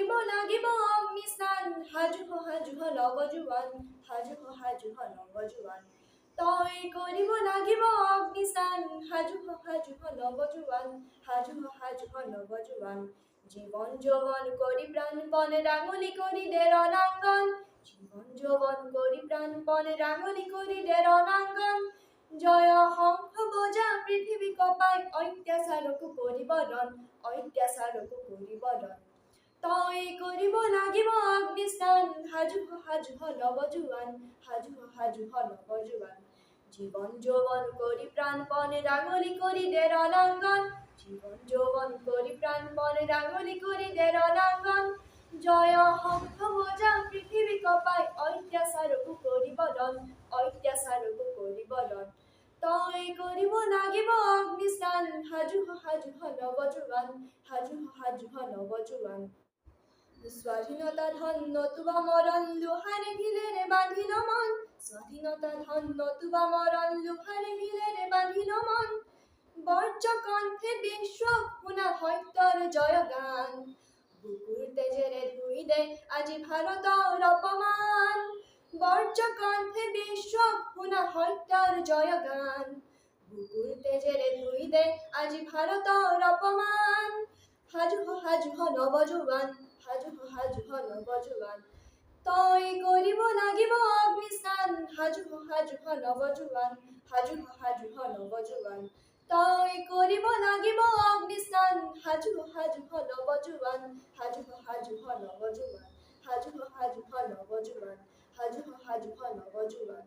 লাগিব অগ্নিস্নান সাজু হ নৱজোৱান সাজু হ নৱজোৱান তই কৰিব লাগিব অগ্নিস্নান সাজু হ নৱজোৱান সাজু হ নৱজোৱান জীবন যৌবন করি প্রাণপণে রাঙলি করি দে রণাঙ্গন জীবন যৌবন করি প্রাণপণে রাঙলি করি দে রণাঙ্গন জয় শঙ্খ বজা পৃথিবী কপাই অত্যাচারকো পৰিবৰণ তই কৰিব লাগিব অগ্নিস্নান সাজু হ নৱজোৱান সাজু হ নৱজোৱান জীবন যৌবন করি প্রাণপণে রাঙলি করি দে রণাঙ্গন জীবন যৌবন করি প্রাণপণে রাঙলি করি দে রণাঙ্গন জয় শঙ্খ বজা পৃথিবী কপাই অত্যাচারকো পৰিবৰণ তই কৰিব লাগিব অগ্নিস্নান সাজু হ নৱজোৱান সাজু হ নৱজোৱান স্বাধীনতা ধন নতুবা মৰণ লোহাৰে শিলেৰে বান্ধিল মন স্বাধীনতা ধন নতুবা মৰণ লোহাৰে শিলেৰে বান্ধিল মন বজ্ৰ কণ্ঠে বিশ্বক শুনা সত্যৰ জয়গান বুকুৰ তেজেৰে ধুই দে আজি ভাৰতৰ অপমান বজ্ৰ কণ্ঠে বিশ্বক শুনা সত্যৰ জয়গান বুকুৰ তেজেৰে ধুই দে আজি ভাৰতৰ অপমান সাজু হ নৱজোৱান সাজু হ নৱজোৱান তই কৰিব লাগিব অগ্নিস্নান সাজু হ নৱজোৱান সাজু হ নৱজোৱান তই কৰিব লাগিব অগ্নিস্নান সাজু হ নৱজোৱান সাজু হ নৱজোৱান সাজু হ নৱজোৱান